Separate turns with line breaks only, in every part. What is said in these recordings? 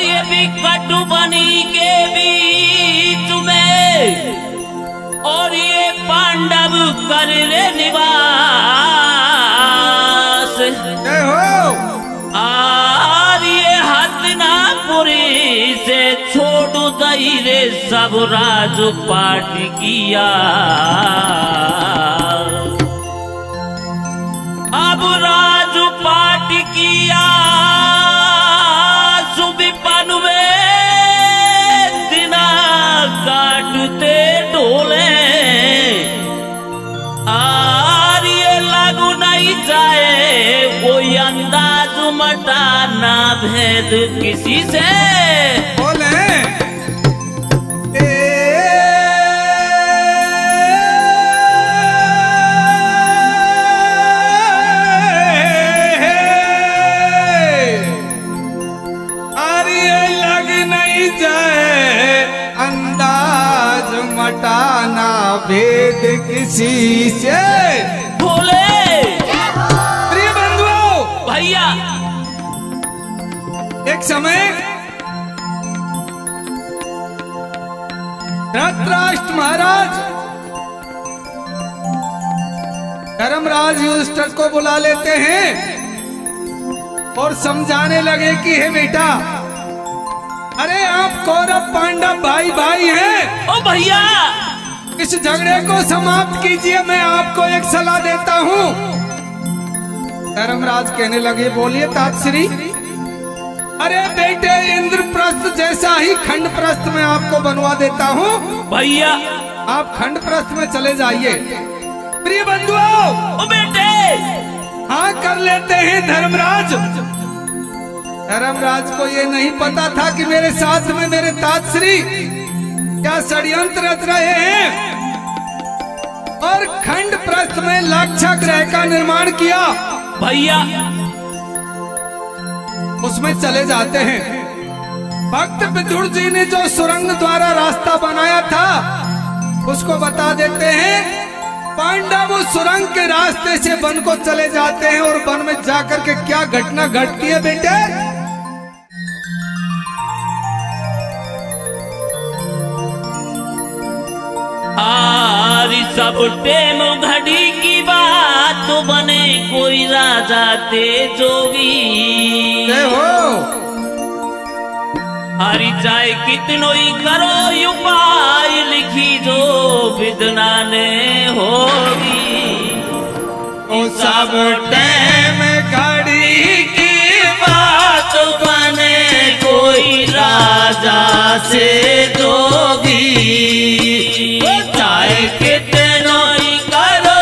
ये भी कटुबनी के बीच में और ये पांडव कर रे निवास।
जय हो।
आर ये हस्तिनापुरी से छोड़ दई रे सब राजपाट किया। अब राजपाट किया सुबिपन में दिना काटते ढोले। आर ये लागू नहीं जाए कोई अंदाज मटाना भेद किसी से।
बोले मटाना भेद किसी से।
बोले
प्रिय बंधुओं,
भैया
एक समय धृतराष्ट्र महाराज धर्मराज युधिष्ठिर को बुला लेते हैं और समझाने लगे कि हे बेटा, अरे आप कौरव पांडव भाई भाई हैं।
ओ भैया,
इस झगड़े को समाप्त कीजिए, मैं आपको एक सलाह देता हूँ। धर्मराज कहने लगे, बोलिए तातश्री। अरे बेटे, इंद्रप्रस्थ जैसा ही खंडप्रस्थ में आपको बनवा देता हूँ।
भैया
आप खंडप्रस्थ में चले जाइए। प्रिय बंधुओं,
ओ बेटे,
हाँ कर लेते हैं धर्मराज। धर्मराज को ये नहीं पता था कि मेरे साथ में मेरे तातश्री क्या षड्यंत्र रच रहे हैं और खंडप्रस्थ में लाक्षा ग्रह का निर्माण किया।
भैया
उसमें चले जाते हैं। भक्त विदुर जी ने जो सुरंग द्वारा रास्ता बनाया था उसको बता देते हैं। पांडव उस सुरंग के रास्ते से वन को चले जाते हैं और वन में जाकर के क्या घटना घटती है बेटे।
आरी सब टेम घड़ी की बात तो बने कोई राजा ते जोगी।
जय हो।
हरी चाहे कितनो ही करो उपाय लिखी जो विदना ने होगी।
ओ सब टेम घड़ी की बात
बने कोई राजा से जोगी। चाहे कितनो ही करो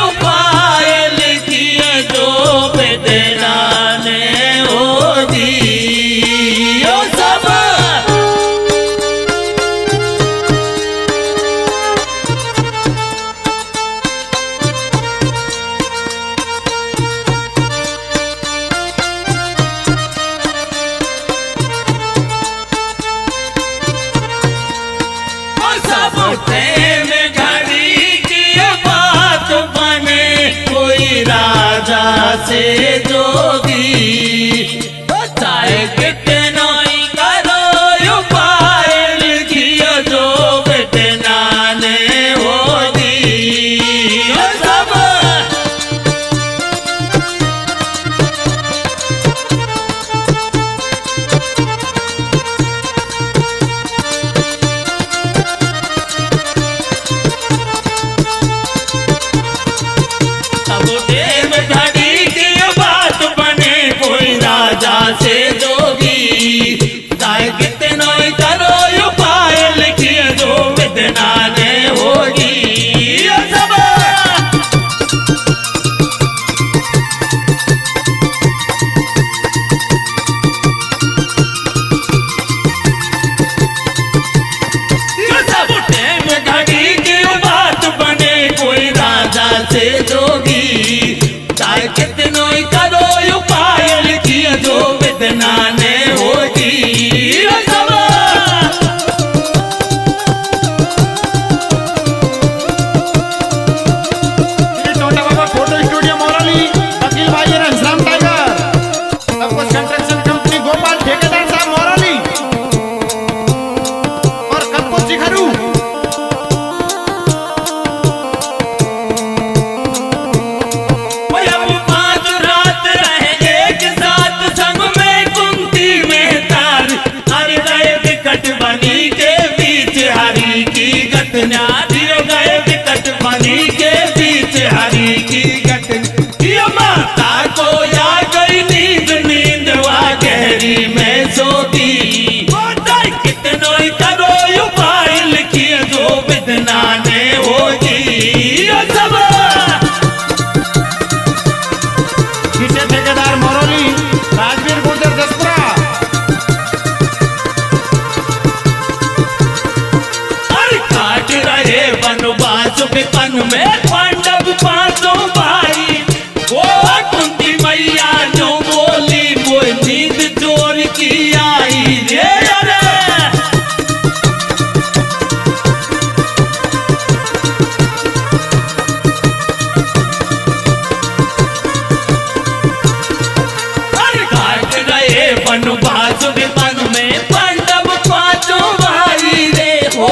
उपाय लिखिए जो विदना ने होगी। ओ सब प्रेम घड़ी की बात बने कोई राजा से जोगी। चाहे कितना ही करो उपाय लिखिए जो विदना ने होगी। सब से जोगी। चाहे कितनो ही करो उपाय लिखिए जो विदना ने होगी। सब सब टेम घड़ी की बात बने कोई राजा से जोगी। चाहे कितनो ही करो उपाय लिखिए जो विदना ने होगी। सब
टोटा बाबा फोटो स्टूडियो मोराली, वकील भाई घनश्याम टाइगर, सब कुछ कंस्ट्रक्शन कंपनी भोपाल, ठेकेदार साहब मोराली।
बनी के बीच हरी की घटना दियो गए विकट बनी के बीच हरी की घटना ये माता को या गई नींद नींद वा गहरी में सोती कितनो ही करो उपाय लिखिए जो विदना ने होगी सब
किसे ठेकेदार मोरली राजवीर गुर्जर जसपुरा।
काट रहे वनवास विपन में पांडव पांचों भाई वो कुंती मैया जो बोली वो नींद चोर की आई रे अरे काट रहे वनवास विपन में पांडव पांचों भाई रे हो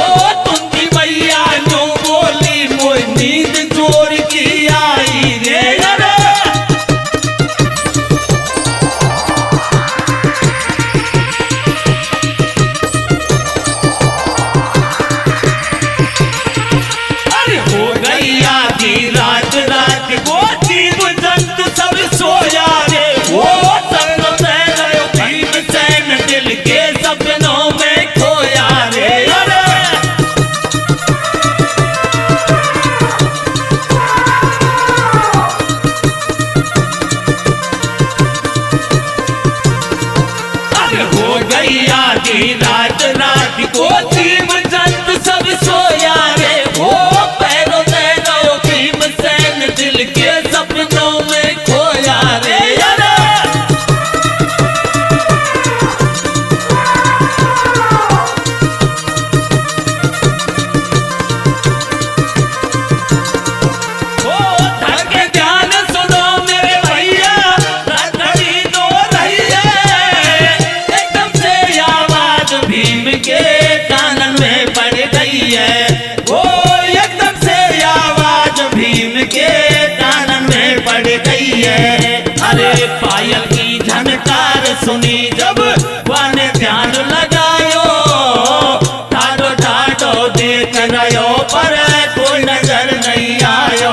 कुंती मैया जो बोली वो नींद चोर की आई रे अरे अरे हो गई आधी रात रात को जीव जंतु सब सोया रे वो सब गयो भीमसेन दिल के सपनों में खोया रे अरे अरे हो गई आधी रात रात को जीव जंतु सब सोया रे वो पैरों में गयो भीमसेन दिल के सपनों में खोया रे अरे ओ धके ध्यान सुनो मेरे भैया रखड़ी दो रहिए एकदम से आवाज भीम के कानन में पड़ गई है ओ एकदम से आवाज भीम के कानन में पड़ गई है अरे पायल की झनकार सुनी जब वाने ध्यान लगायो ठाडो ठाडो देख रहो पर कोई नजर नहीं आयो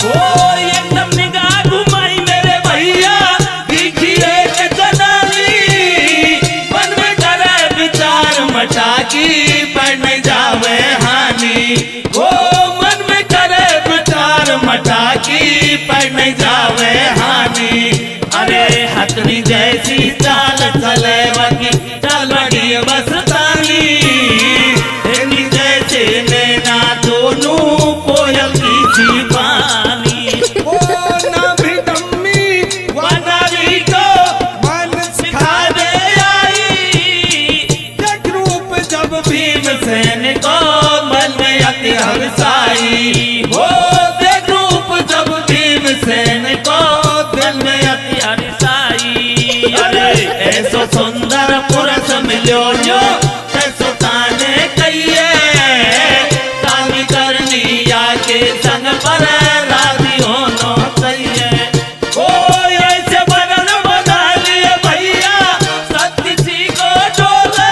ओ एकदम निगाह घुमाई मेरे भैया दिखिए के जनानी मन में करे विचार मटा की पड़ नहीं जावे हानि ओ मन में करे विचार मटा की पड़ नहीं जावे हानि अरे हथनी जैसी चाल चले बगी चल बगी बस तानी इन्हीं जैसे नैना दोनों कोयल की सी पानी
ओ नाभि दम्मी
वनारी को
मन
सिखा दे आई
देख रूप जब
भीमसेन को मन में अति हर्षाई हो देख रूप जब भीमसेन को दिल में अति हर्षाई अरे ऐसो सुंदर पुरुष मिलो जो ऐसो ताने कहिए तानी करनी या के संग पर राजी होनो चाहिए ओ ऐसे बदन बना लिए भैया सत्य सी को डोले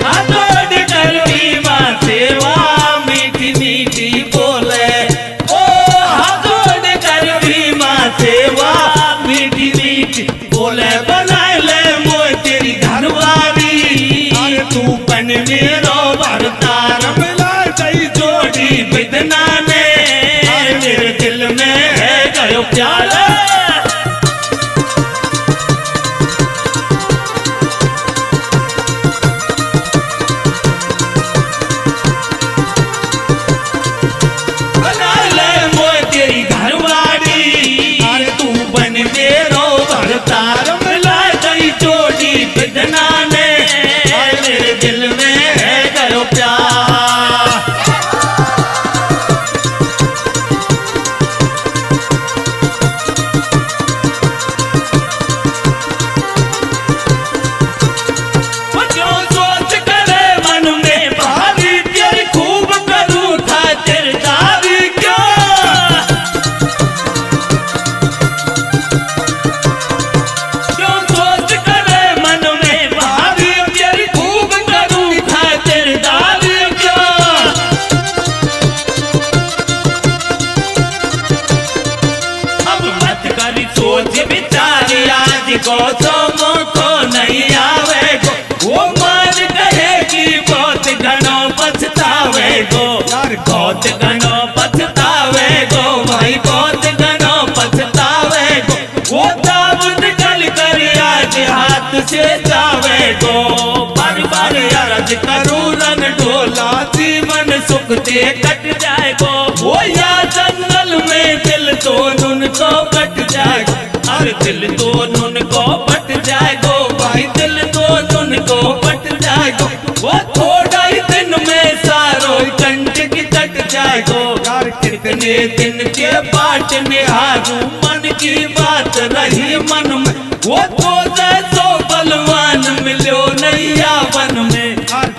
हाथों कर भीमा सेवा मीठी मीठी बोले ओ हाथों कर भीमा सेवा मीठी मीठी बोले बनाए ले मोय तेरी घरवाली अरे तू बन मेरो भरतार मिला गई जोड़ी बिदना ने मेरे दिल में है गयो प्यार बना ले मोय तेरी घरवाली अरे तू बन मेरो भरतार मिला गई जोड़ी बिदना ने मेरे दिल में है गयो प्यार जावे गो। बार बार अर्ज करूं रन ढोला, जीवन सुख दे कट जाए गो। वो या जंगल में दिल तो नुन को कट जाए गो। अरे दिल तो नुन को पट जाए गो भाई, दिल तो नुन को पट जाए गो। वो थोड़ा ही दिन में सारो कंठ की कट जाए गो। यार कितने दिन के बाट निहारू, मन की बात रही मन में। वो तो जैसो बलवान मिलो नैया वन में।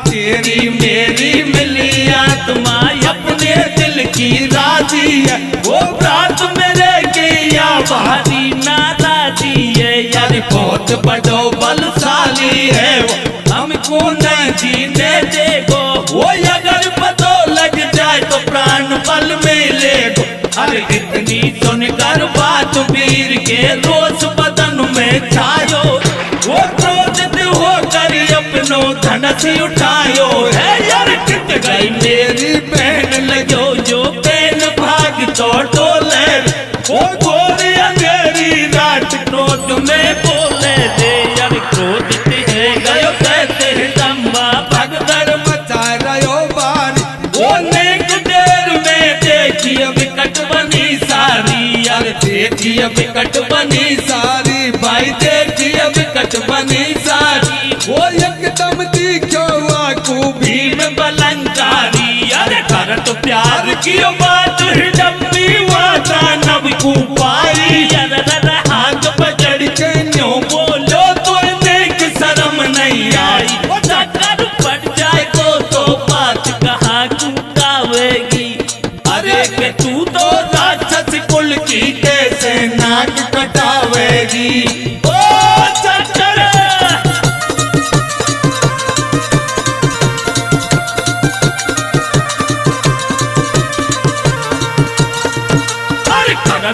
तेरी मेरी मिली आत्मा अपने दिल की राजी है। वो रात मेरे के या भारी नाराजी है। यार बहुत बड़ो बलशाली है वो, हमको नहीं जीने देगो। वो अगर पतो लग जाए तो प्राण पल में लेगो। अरे इतनी सुनकर बात वीर के रोष बदन में छायो। वो क्रोधित होकर अपनो धनुष उठायो है। यार कित गई मेरी बहन लगो, जो बहन भाग तो डोले। वो गोरी अंधेरी रात क्रोध में बोले दे। यार क्रोधित है गयो कहते हैं दम्बा, भगदड़ मचा रहो बारी। वो नेक देर में देखिए विकट बनी सारी। यार देखिए विकट बनी सारी भाई, देखिए विकट बनी सारी। वो एकदम दिखो आंखों भीम बलंकारी। अरे कर तो प्यार की बात डब्बी वाता नब को पाई। अरे हाथ पकड़ के न्यों बोलो तो नेक शर्म नहीं आई। वो चक्कर पड़ जाए तो बात कहाँ चुकावेगी। अरे के तू तो राक्षस कुल की कैसे नाक कटावेगी। ओ चक्कर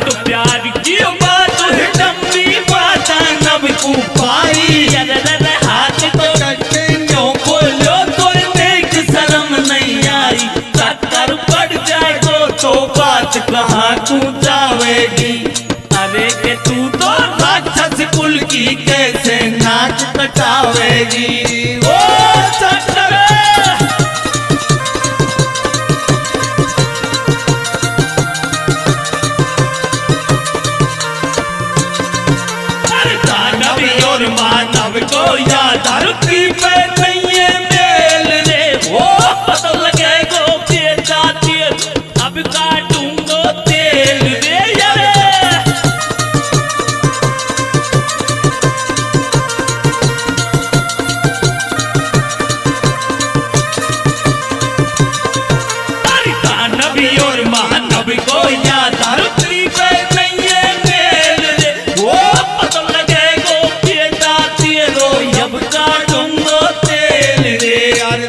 तो प्यार की बात है डम्बी बाता नब को पाई। हाथ तो करके न्यों बोलो तो नेक शर्म नहीं आई। चक्कर पड़ जाए तो बात कहाँ तू जावेगी। अरे के तू तो राक्षस कुल की कैसे नाक कटावेगी। ओ चक्कर मानव को याद धरती पे नहीं है मेल रे। वो पता लगे गो बेटा तेल, अब काटूंगो तेल रे। यारे दानव और मानव को याद धरती पे नहीं है मेल रे। वो पता लगे अब काटूंगो तेल रे। यार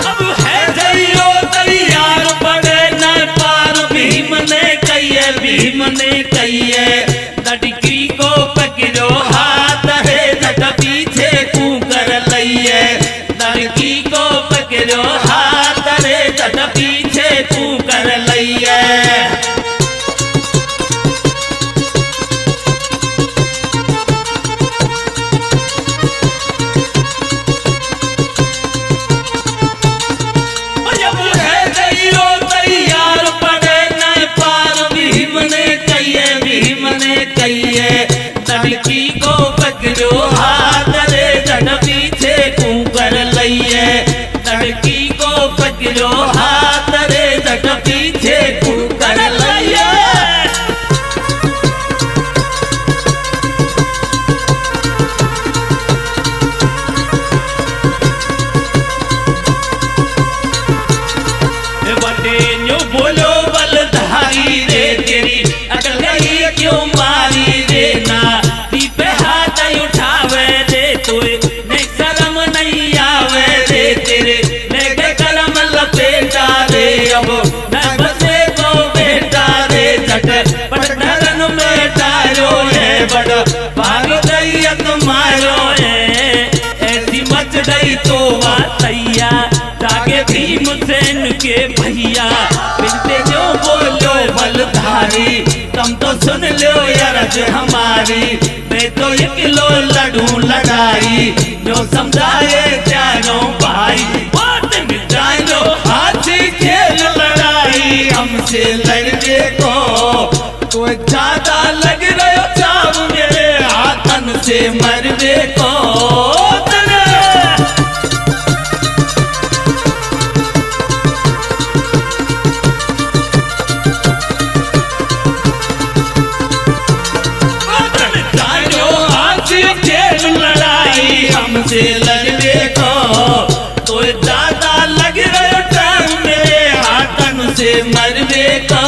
अब है जइयो तैयार बड़े न पार। भीम ने कहिए, भीम ने कहिए लड़की को पकड़ो हाथ है जट पीछे तू कर लइए। लड़की को पकड़ो हाथ रे जट पीछे तू कर लइए। जब है जइयो तैयार पड़े न पार। भीम ने कहिए, भीम ने कहिए लड़की को पकड़ो हाथ रे जट पीछे तू कर लइए। लड़की को पकड़ो हाथ रे जट पीछे तू कर लइए। बटे न्यू बोलो बलधारी रे, तेरी अकल गई क्यों मारी रे। ना पे हाथ उठावे रे, तू ने शर्म नहीं आवे रे। तेरे लेके कलम लपेटा रे, अब न बचे को बेटा रे। जट पटधरन में डालो है, बड़ भाग गई तुम्हारो है। ऐसी मच गई तो बात तैया, जाके भीम से भैया मिलते जो बोलो बलधारी तुम तो सुन लो यार हमारी मैं तो एक लो लड़ू लड़ाई जो समझाए चारों भाई बात मिटाओ हाथी खेल लड़ाई हमसे लड़ने को तो ज्यादा लग रहे हो चाव मेरे हाथन से मरने को हमसे लड़ने को तो ज्यादा लग रहे हो टाइम मेरे हाथन से मरने को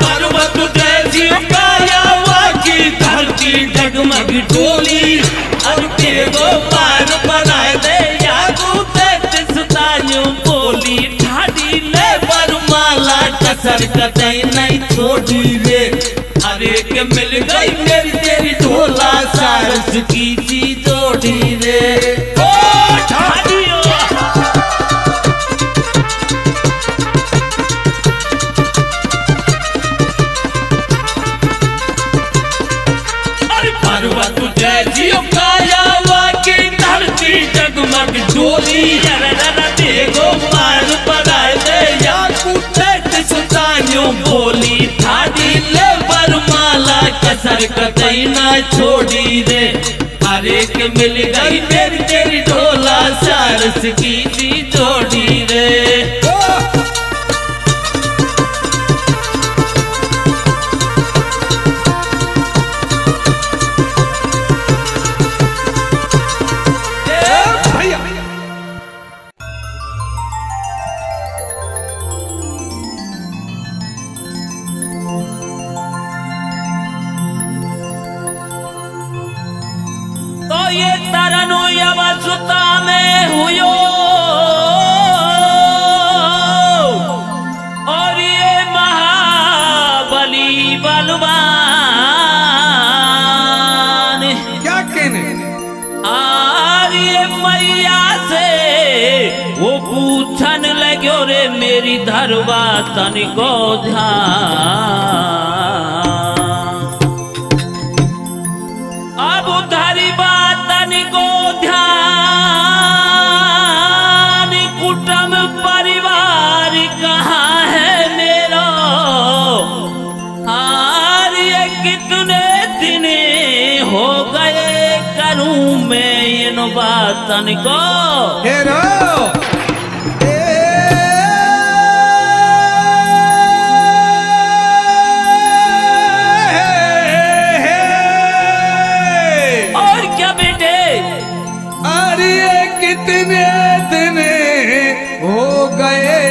पर्वत जैसी काया की धरती जगमग डोली अब तेरे पार बनाए दे बोली ठाडी ले बरमाला कसर कतई नहीं छोड़ी रे अरे के मिल गई मेरी तेरी ढोला सारस की सी जोड़ी रे ओ ठाडियो अरे पर्वत जैसी काया वाकी धरती जगमग डोली बोली ठाडी ले बरमाला कसर कतई ना छोड़ी रे हरे के मिल गई मेरी तेरी ढोला सारस की सी जोड़ी रे ये तरनु यवसुता में हुयो और ये महाबली बलवान
क्या कहने
और ये मैया से वो पूछन लग्यो रे मेरी धरवा तनिको ध्यान अब धरी बात को ध्यान कुटुंब परिवार कहाँ है मेरा हार ये कितने दिन हो गए करूं मैं इन बातन को
हेरो कितने दिन हो गए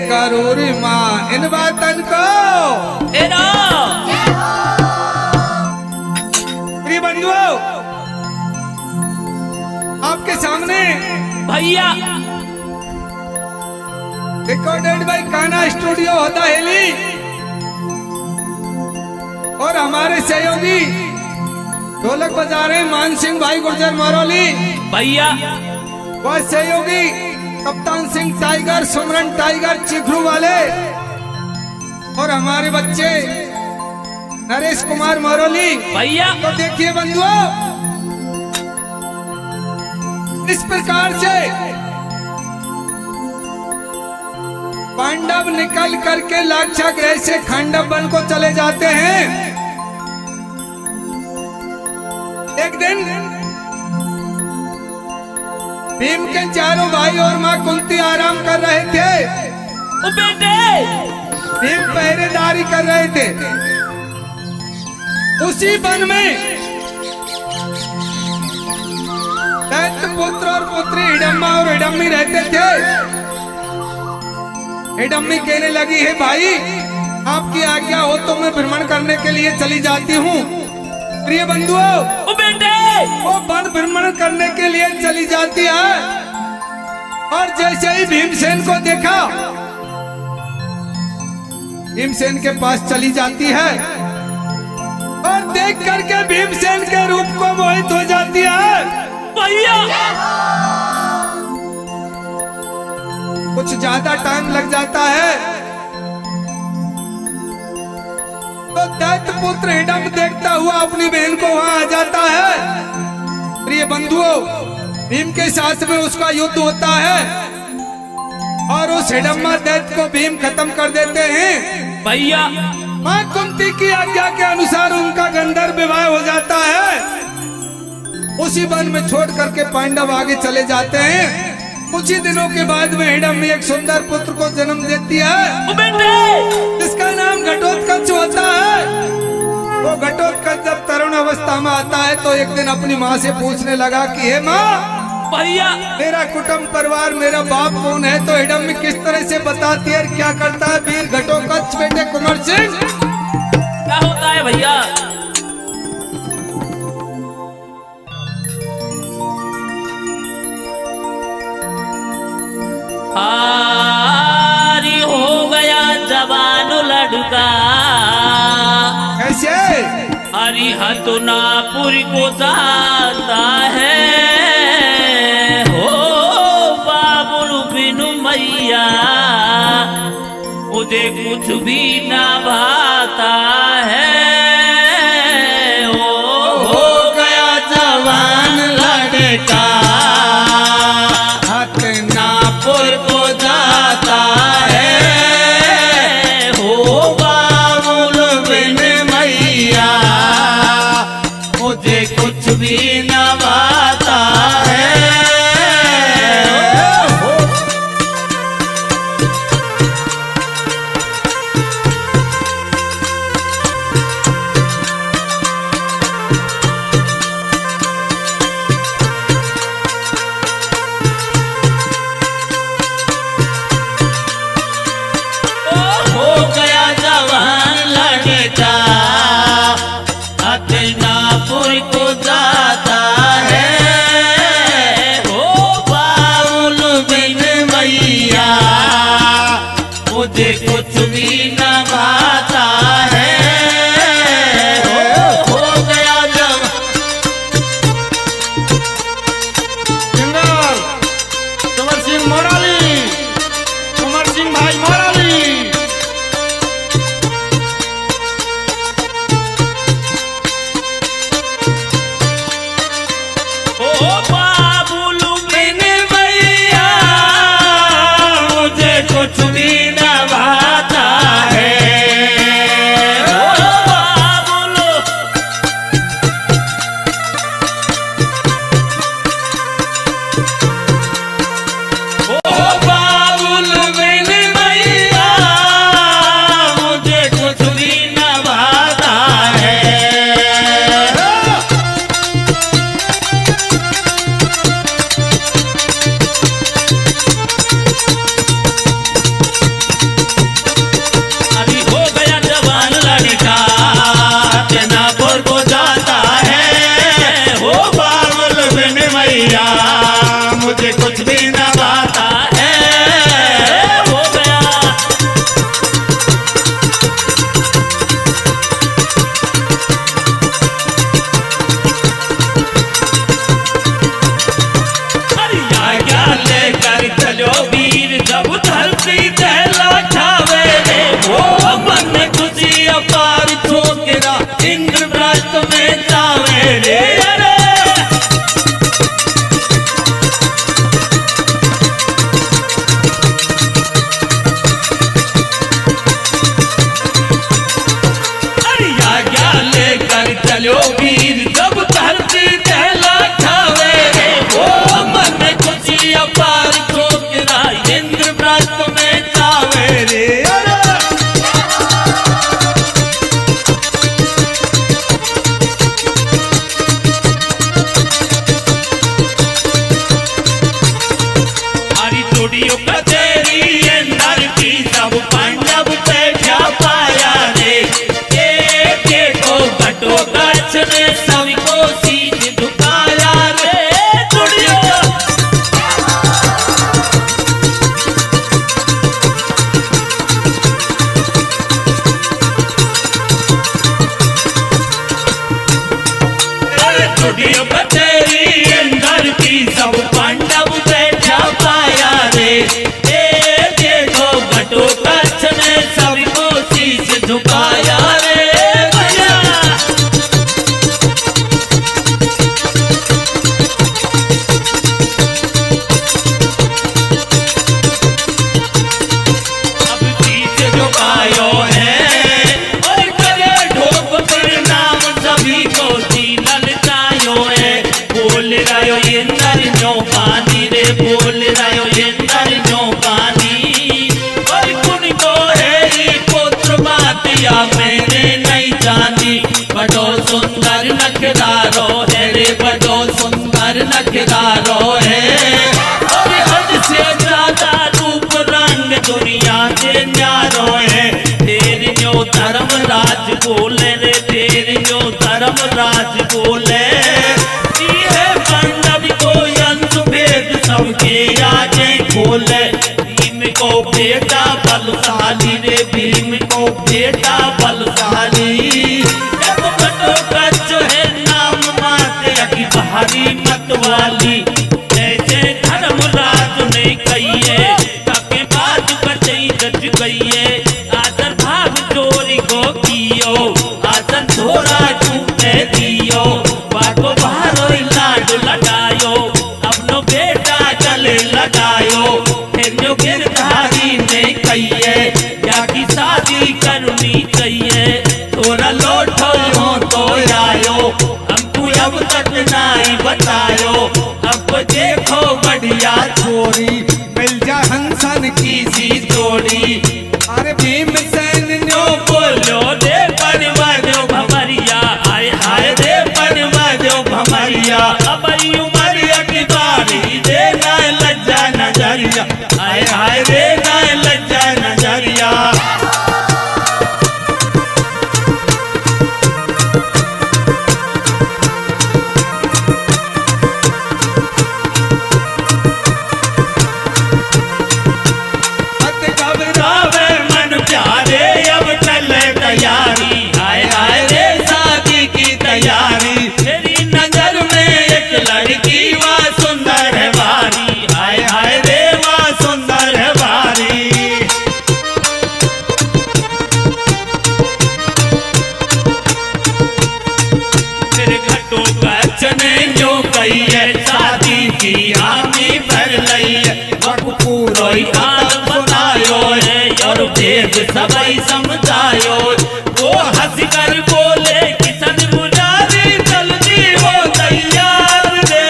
करूर माँ इन बातन को प्रिय बंधुओं आपके सामने
भैया
रिकॉर्डेड बाय कान्हा स्टूडियो होता हेली और हमारे सहयोगी ढोलक बजा रहे मान सिंह भाई गुर्जर मरौली
भैया
वह सहयोगी कप्तान सिंह टाइगर सुमरन टाइगर चिखरू वाले और हमारे बच्चे नरेश कुमार मरौली
भैया
तो देखिए बंधुओं इस प्रकार से पांडव निकल करके लाक्षा ग्रह से खांडव वन को चले जाते हैं। एक दिन भीम के चारों भाई और माँ कुंती आराम कर रहे थे।
ओ बेटे
भीम पहरेदारी कर रहे थे। उसी वन में दैत्य पुत्र और पुत्री हिडम्बा और हिडम्बी रहते थे। हिडम्बी कहने लगी है भाई आपकी आज्ञा हो तो मैं भ्रमण करने के लिए चली जाती हूँ। प्रिय बंधुओं
ओ बेटे
वो वन भ्रमण करने के लिए चली जाती है और जैसे ही भीमसेन को देखा भीमसेन के पास चली जाती है और देख करके भीमसेन के रूप को मोहित हो जाती है।
भैया
कुछ ज्यादा टाइम लग जाता है तो दैत्य पुत्र हिडम्ब देखता हुआ अपनी बहन को वहां आ जाता है। प्रिय बंधुओं, भीम के साथ में उसका युद्ध होता है और उस हिडम्बा दैत्य को भीम खत्म कर देते हैं।
भैया
मां कुंती की आज्ञा के अनुसार उनका गंधर्व विवाह हो जाता है। उसी वन में छोड़ करके पांडव आगे चले जाते हैं। कुछ ही दिनों के बाद में हिडम्बी एक सुंदर पुत्र को जन्म देती है जिसका नाम घटोत्कच होता है। वो घटोत्कच जब तरुण अवस्था में आता है तो एक दिन अपनी माँ से पूछने लगा कि हे माँ,
भैया
मेरा कुटुंब परिवार, मेरा बाप कौन है? तो हिडम्बी किस तरह से बताती है, क्या करता है वीर घटोत्कच बेटे कुंवर सिंह?
क्या होता है भैया? हारी हो गया जवान लड़का,
कैसे?
हरिहतुनापुर को जाता है, हो बाबुल बिनु मैया मुझे कुछ भी ना भाता है। हो गया जवान लड़का, हतनापुर को जाता है, हो बाबुल बिन मैया मुझे कुछ भी ना भाता है। मैंने नहीं जानी, बड़ो सुंदर नखरारो है रे, बड़ो सुंदर नखरारो है। और हद से ज्यादा रूप रंग दुनिया के न्यारो है। तेरे जो धर्मराज बोले रे, तेरे जो धर्मराज बोले, ये पांडव को अंत भेद सबके आगे खोले। भीम को बेटा बलशाली रे, भीम को बेटा बलशाली। जब बटो का जो है नाम माते की भारी मत वाली, जैसे धर्मराज ने कहिए काके बात बचई गज गईए। आदर भाव चोरी को कियो, आसन थोड़ा चूमे दियो, बातो बारो लाड लगायो, अपनो बेटा गले लगायो। फिर जो गिरधारी ने कहिए या की शादी करनी चाहिए, थोड़ा लौटो हो तो आयो, हमको अब तक नहीं बतायो। अब देखो बढ़िया छोरी,
मिल जा हंसन की
सी जोड़ी।
अरे भीमसेन न्यो
बोलो रे परवाजो भमरिया, आय हाय रे परवाजो भमरिया। अब उमरिया की बारी दे ना लज्जा नजरिया, आय हाय रे ना लज्जा नजरिया।
मत घबरावे
मन प्यारे अब चले तैयारी, हाय हाय रे शादी की तैयारी। तेरी नजर में एक लड़की वह सुंदर है बारी, हाय हाय रे वह सुंदर है बारी। फिर घटो बचने जो कही है, शादी की हामी भर लई है। पूरो काल बतायो है और भेद सबई समझायो। वो हंस कर बोले किसन पुजारी, जल्दी हो तैयार रे,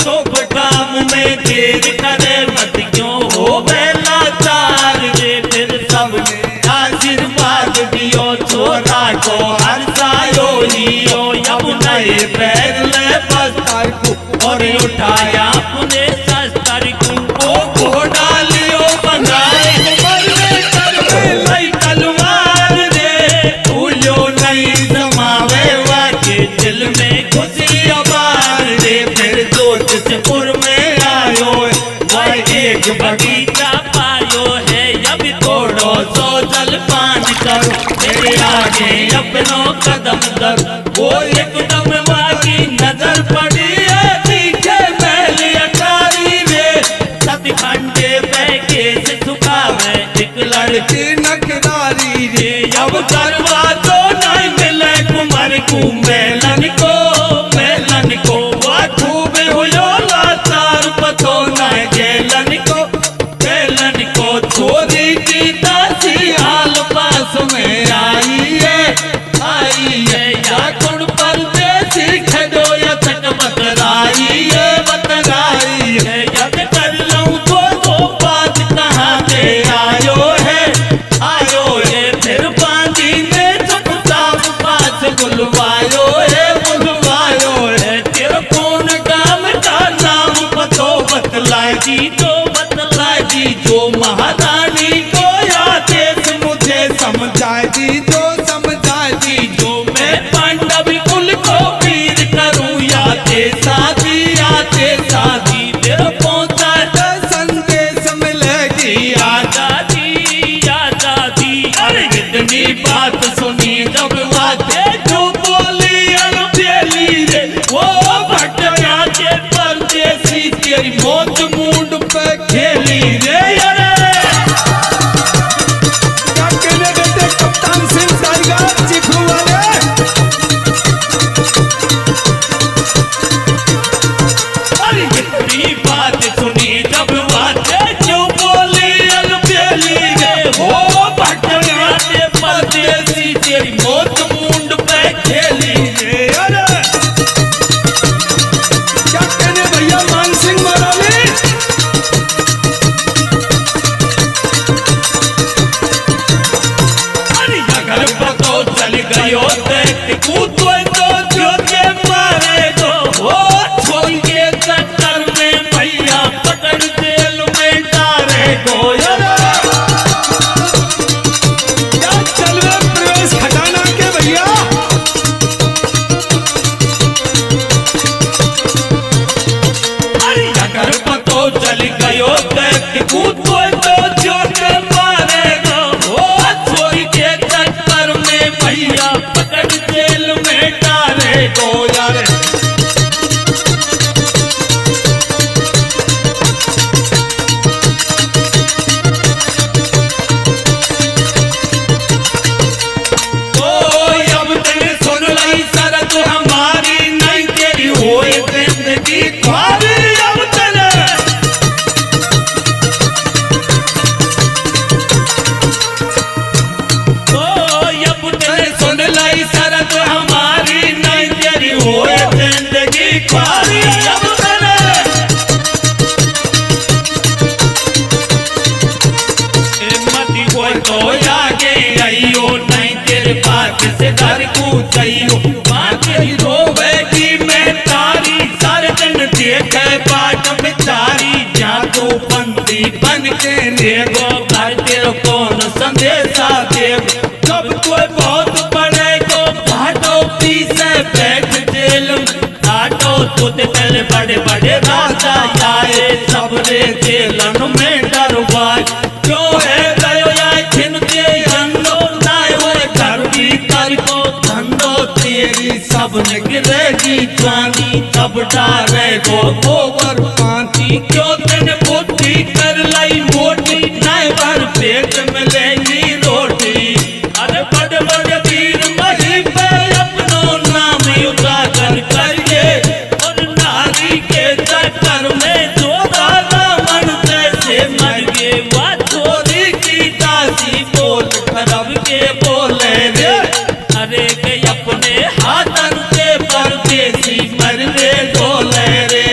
शुभ काम में देर करे मत क्यों हो बेला चार रे। फिर सबने आशीर्वाद दियो, छोरा को हर्षायो लियो। अब नए पैर ले बस्तर को और उठाया अपने शस्त्र को। वो डालियो बंगाए तलवार रे, भूलो नहीं समावे वाके दिल में खुशी अबार रे। फिर जोधपुर में आयो वह एक बगीचा पायो है। अब थोड़ो सो जलपान करो, मेरे आगे अपनो कदम दर। वो एकदम वाकी नजर पड़ी है, तीखे महल अटारी रे। सतखंडे बैके से सुखावे एक लड़की
नखदारी रे।
अब करवा तो नहीं मिले कुमार को मेलन को, मेलन को। वह खूब हुयो लाचार पतो न गेलन को, गेलन को। छोरी की दासी हाल पास में आई है, आई है। या कुण परदेसी खडो या तक बतराई है, बतराई है। यद कर लूं तो बात कहाँ के आयो है, आयो है। फिर बांधी ने चुपचाप पास बुलवायो है, बुलवायो है। तेरे कौन काम का नाम पतो बतलाए दी, तो बतलाए दी। जो महारानी को आदेश मुझे समझाए दी,
जो समझाए दी।
जो मैं पांडव कुल को वीर करूं, आते साथी, आते साथी। तेरा पहुंचा
संदेश मिलेगी
आजादी, आजादी। अरे इतनी बात सुनी जब बातें जो बोली अनबेली रे, वो भटका के परदेसी तेरी मौत मुंड पे खेली रे। अरे
क्या कहने देते कप्तान सिंह टाइगर चिखू वाले।
अरे इतनी बात सुनी जब बातें जो बोली अनबेली रे, वो भटका के परदेसी तेरी मौत मुंड पे खेली रे। अरे
क्या कहने भैया मान सिंह मरावी।
अरे अगर पतो कूदो तो जो के मारे गो हो छोड़ के चक्कर में भैया पकड़ जेल में डाले गो
क्या चलवे प्रवेश खटाना के भैया।
अरे अगर पतो चल गयो कूदो तो जो के मारे गो हो छोड़ के चक्कर में भैया पकड़ जेल में डाले गो यार। बन के लेगो घर तेरो कौन संदेशा देव जब कोई बहुत बड़े को घाटो पीछे बैठ जेल घाटो तुझ दिल बड़े बड़े राजा आए सबरे जेलन में डरवाए क्यों है गयो या छिनके अंदो लाए हुए घर भीतर को धंधो तेरी सब ने गिरेगी जानी सब डारे को गोबर पांची क्यों तेने बुद्धि कर लाई मोटी नाय भर पेट में लेगी रोटी। अरे बड़े बड़े वीर मही पे अपनो नाम उजागर करिए और नारी के चक्कर में जो रावण जैसे मर गए वह चोरी की दासी बोल खरब के बोले रे अरे के अपने हाथन के परदेसी मर रे बोले रे।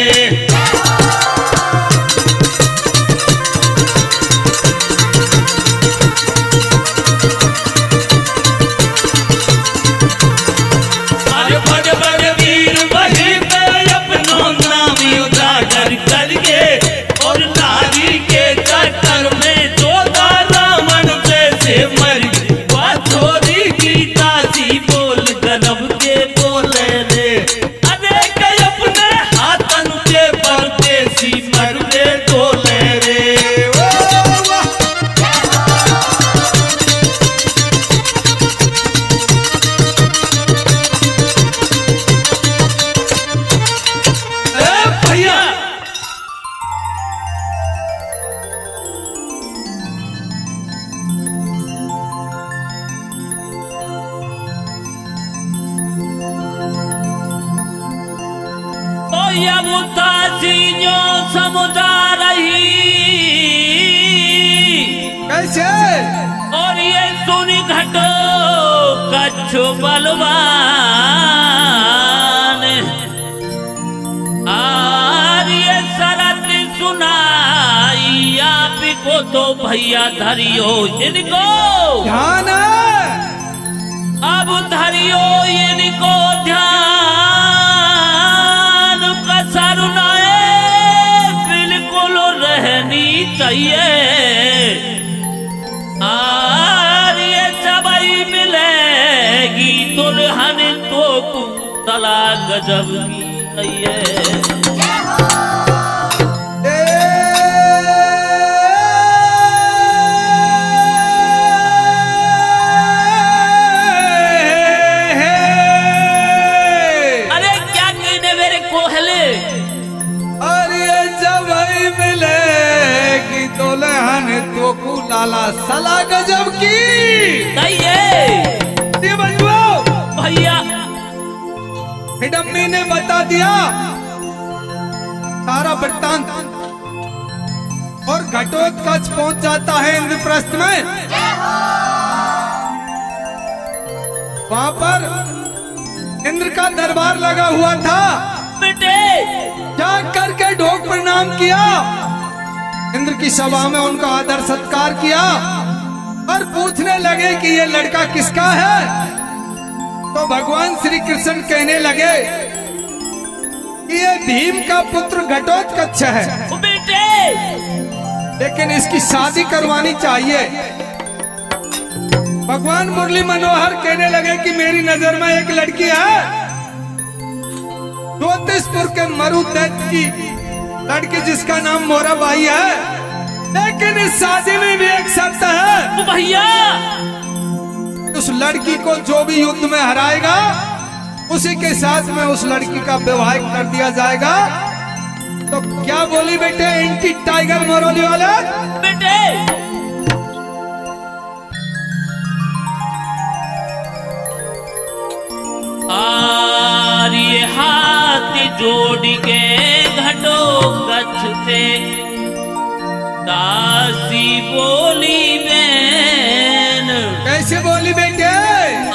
कैसे
और ये सुनी घटो कच्छु बलवान और ये शरत सुनाई आप को तो भैया धरियो इनको
ध्यान है।
अब धरियो इनको ध्यान कसरुनाए बिल्कुल रहनी चाहिए और ये चबाई मिलेगी दुल्हन तो तला गजब की है।
लाला सला गजब की
भैया
हिडम्मी ने बता दिया सारा वृत्तांत और घटोत्कच पहुंच जाता है इंद्रप्रस्थ में। वहां पर इंद्र का दरबार लगा हुआ था।
बेटे
जा करके ढोक प्रणाम किया, इंद्र की सभा में उनका आदर सत्कार किया और पूछने लगे कि ये लड़का किसका है। तो भगवान श्री कृष्ण कहने लगे कि ये भीम का पुत्र घटोत्कच है,
ओ बेटे
लेकिन इसकी शादी करवानी चाहिए। भगवान मुरली मनोहर कहने लगे कि मेरी नजर में एक लड़की है, ज्योतिषपुर के मरु दैत्य की लड़की जिसका नाम मोराबाई है, लेकिन इस शादी में भी एक शर्त है।
ओ भैया
उस लड़की को जो भी युद्ध में हराएगा उसी के साथ में उस लड़की का विवाह कर दिया जाएगा। तो क्या बोली बेटे एंटी टाइगर मरोली वाला?
बेटे आर्य हाथ जोड़ के घटोत्कच से दासी बोली बहन।
कैसे बोली बेटे?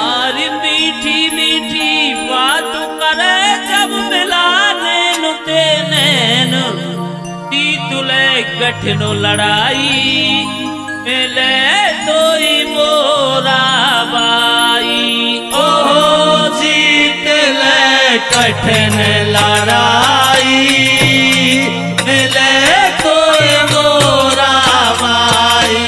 आर्य मीठी मीठी बात करे जब मिला नैन ते नैन, तुले कठिन लड़ाई मिले तोई मोरा बाई। ओ जीत ले कठिन लड़ाई मिले तोई मोरा बाई।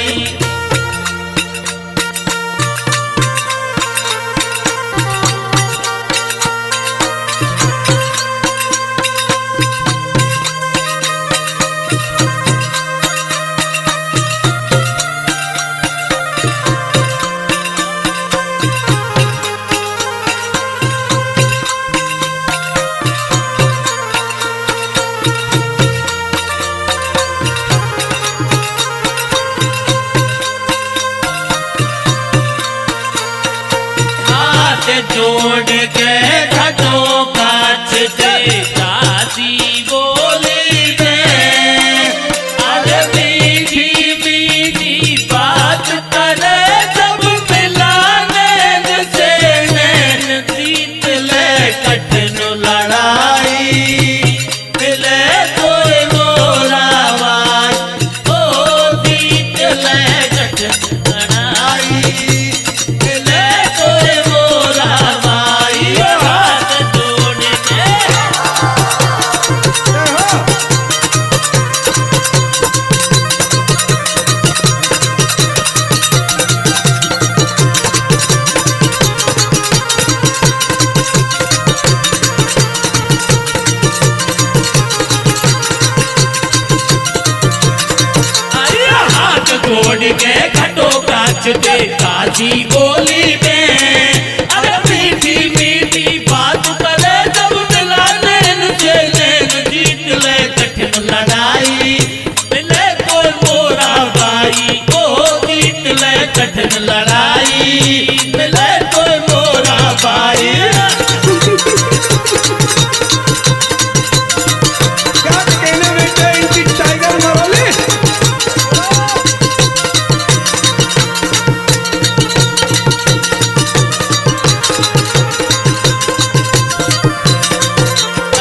जोड़ के घटोत्कच से दासी बोली बहन। अरे मीठी मीठी बात करे जब मिला नैन से नैन, जीत ले कठिन लड़ाई मिले कोई मोरा बाई। ओ जीत ले कठिन लड़ाई मिले कोई मोरा बाई। हाथ जोड़ के हाथ जोड़ के घटोत्कच से दासी बोली बहन। अरे मीठी मीठी बात करे जब मिला नैन से नैन, जीत ले कठिन लड़ाई मिले कोई मोरा बाई। ओ जीत ले कठिन लड़ाई मिले कोई मोरा बाई।
क्या कहने बेटे एंटी टाइगर मरोली?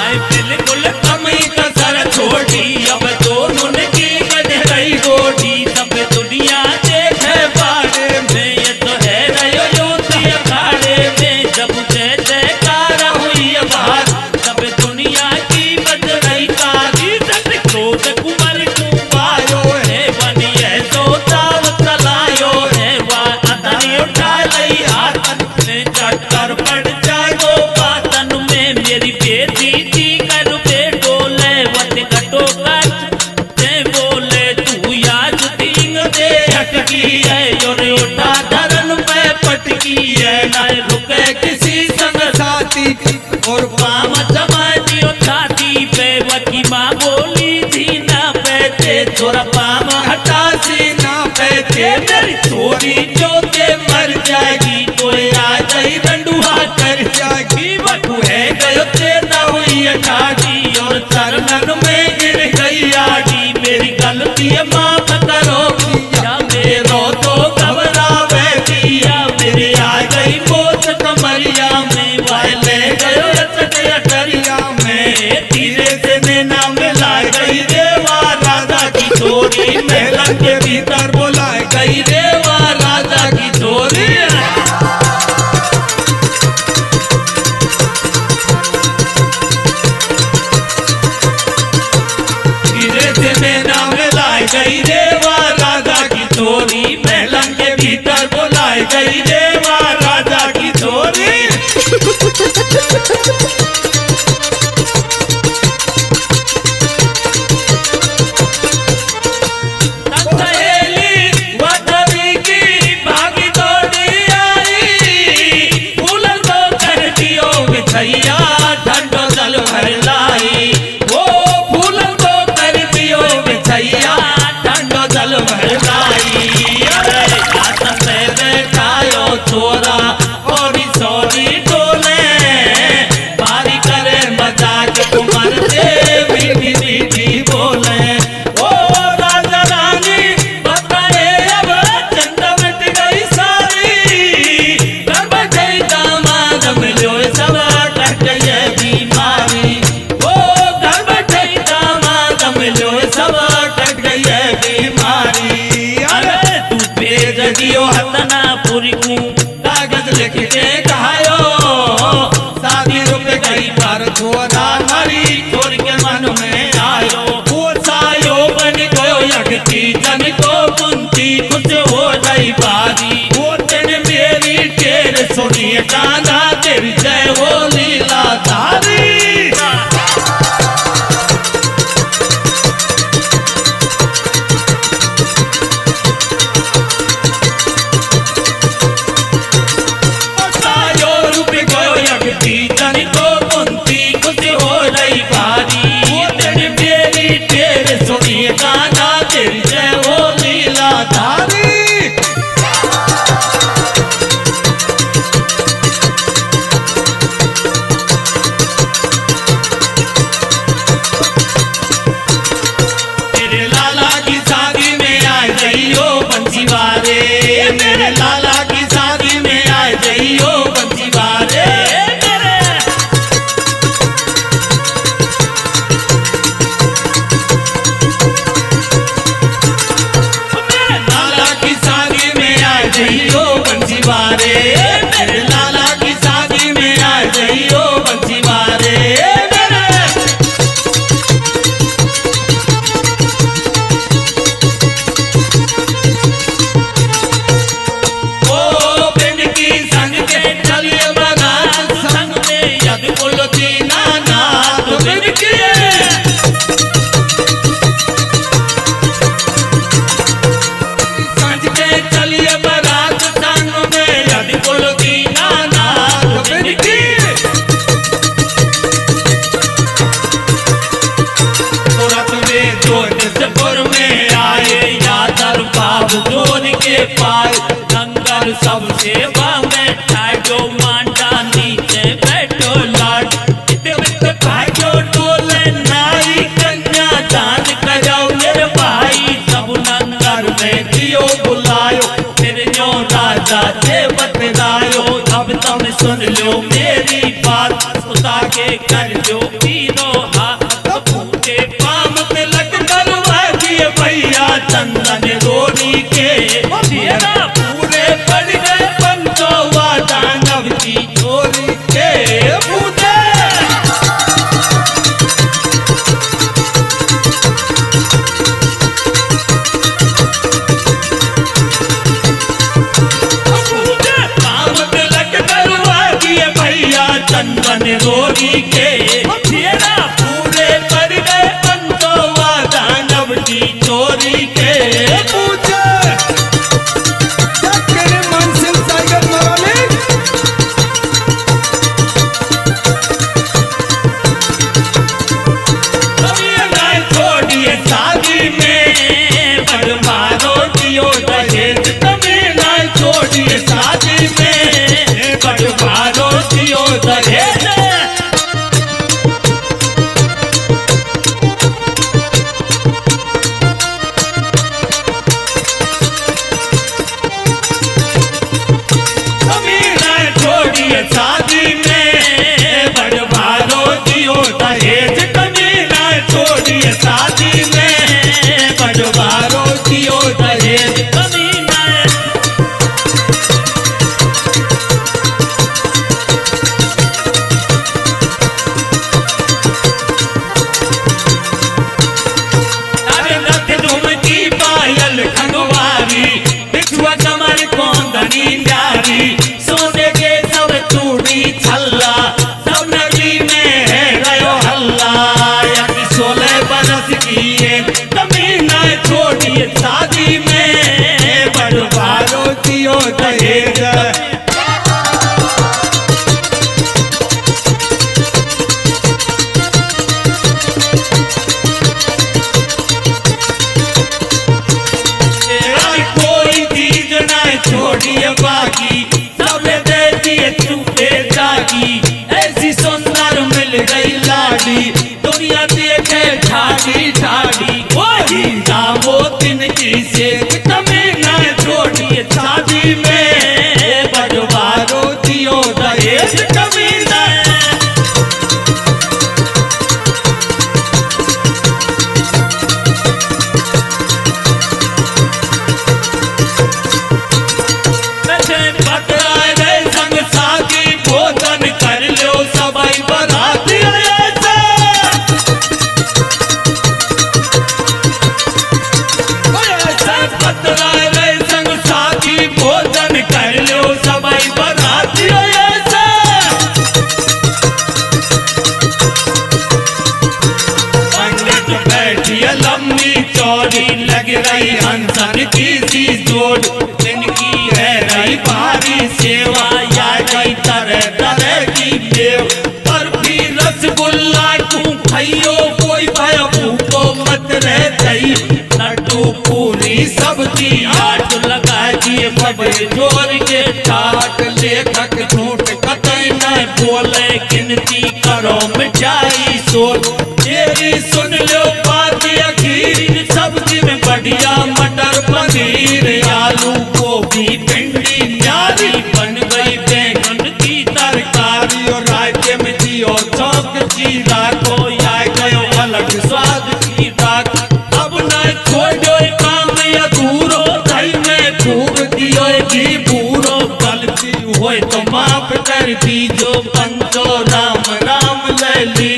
आई बिल्कुल कमी कसर छोड़ी, अब दोनों ने की गज गई गोटी। सब दुनिया देखे बारे में, ये तो है रयो योगी अखाड़े में। जब जय जयकार हुई बाहर, सब दुनिया की बज रही कारी। सत क्रोध कुंवर कुंवायो है, बनिए तो दाव चलायो है। वह अतनी उठा लई हाथन में, चक्कर पड़ जागो बातन में। मेरी बेटी थी कर बेटो ले वत घटोत्कच से बोले, तू याद तीन दे हटकी है। और उठा धरन पे पटकी है, न रुके किसी संग साथी। और पाम जमा दियो छाती पे, वकी माँ बोली थी ना पैसे। थोड़ा पाम हटा सी ना पैसे, मेरी छोरी जो के मर जाएगी। कोई आ गई रंडुआ कर जाएगी। बटू है गयो चेता हुई अठागी, और चरणन में गिर गई आगी। मेरी गलती माफ करो या मेरो तो घबरावे दिया। मेरी आ गई मौत कमरिया में, वाले गयो रचक अटरिया में। धीरे से नैना मिला गई देवा राजा की छोरी, महल के भीतर बुला गई देवा राजा की सहेली वधवी की भागी दौड़ी आई, फूलन को कर दियो बिछैया ठंडो जल भर लाई। वो फूलन को कर दियो बिछैया ठंडो जल भर लाई। अरे आसन से देखायो छोरा और सोरी डोले, बारी करे मजाक उमर से मीठी मीठी बोले। ओ राजा रानी बताए अब चंदा मिट गई सारी, गर्भ गई दामाद मिलो सब कट ये बीमारी। ओ गर्भ गई दामाद मिलो सब कट गई ये बीमारी। अरे तू भेज दियो हतना पूरी को कागज लिख के कहायो, शादी रुक गई पर छोरा हरी छोड़ के मन में आयो। वो सायो बन गयो यकती जन को कुंती कुछ हो गई बारी। वो दिन मेरी टेर सुनिए गाना तेरी जय हो लीला धारी। सायो रुक गयो यकती जन को कुंती कुछ हो गई बारी। वो दिन मेरी टेर सुनिए गाना तेरी जय हो लीला धारी। मेरे लाला की शादी में आ जाइयो बंसी वारे, मेरे लाला की शादी में आ जाइयो बंसी वारे। मेरे लाला की शादी में आ जाइयो बंसी वारे, मेरे लाला की शादी में आ जाइयो बंसी वारे। मेरे ओ बिन की संग के चलिए बारात संग में यद बोलती नाना तो बिन की संग के चलिए बारात संग में यद बोलती नाना तो बिन की। तुरंत में जोधपुर में आए यादर बाबू जोर के पाए, लंगर सबसे में ठाजो मांडा नीचे बैठो लाड। इतने भाजो टोले नाई कन्या दान कराओ मेरे भाई, सब लंगर में दियो बुलायो फिर जो राजा से बतलायो। अब तुम सुन लो मेरी बात उता के कर जो पीरो हाथ पूजे पाम पे लग करवा दिए भैया चंदन रोड़ी के। तेरा पूरे पड़ गए पंचोवा दानव की चोरी के पूजे। काम पे लग करवा दिए भैया चंदन रोड़ी के। तेरा पूरे पड़ गए पंचोवा दानव की चोरी के पूजे।
मन सिंह सागर मरली
की ऐसी सुंदर मिल गई लाडी दुनिया देखे ठाड़ी ठाड़ी वही जामो दिन की से कमी न छोड़ी शादी में बजवारो दियो दहेज कमी न लग रही हंसन की सी जोड़ जिनकी है रही भारी सेवा या गई तरह तरह की देव पर भी रसगुल्ला तू खाइयो कोई भय भूखो मत रह गई लड्डू पूरी सब्जी आठ लगा दिए बबे जोर के ठाट लेखक झूठ कतई न बोले गिनती करो मिठाई सोच तेरी सुन लो बात अखीर सब्जी में बढ़िया मटर पनीर आलू गोभी भिंडी न्यारी बन गई बैंगन की तरकारी और रायते में दियो चौक जीरा को या गयो अलग स्वाद की रात अब न छोड़ो काम अधूरो दही में खूब दियो घी बूरो गलती होए तो माफ कर दीजो पंचो राम राम ले ली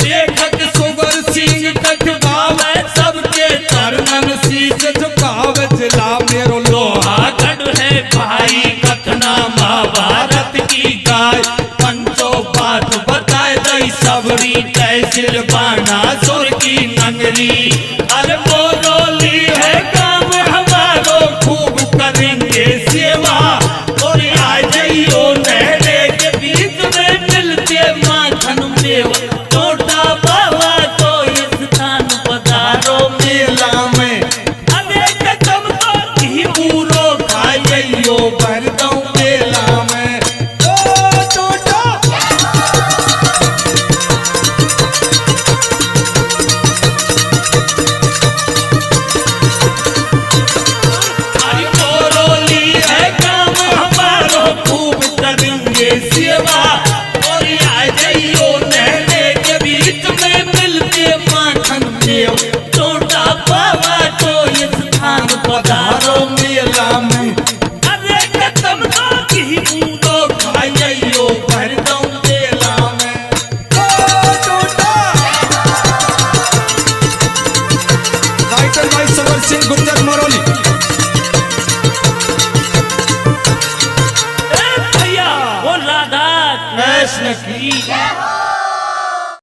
लेखक सुगर सिंह कटवावे सबके चरणन शीश झुकावे जिला मेरो लोहा गढ़ है भाई कथना महाभारत की गाय पंचो बात बताए दई सबरी तहसील बाना सुर की नगरी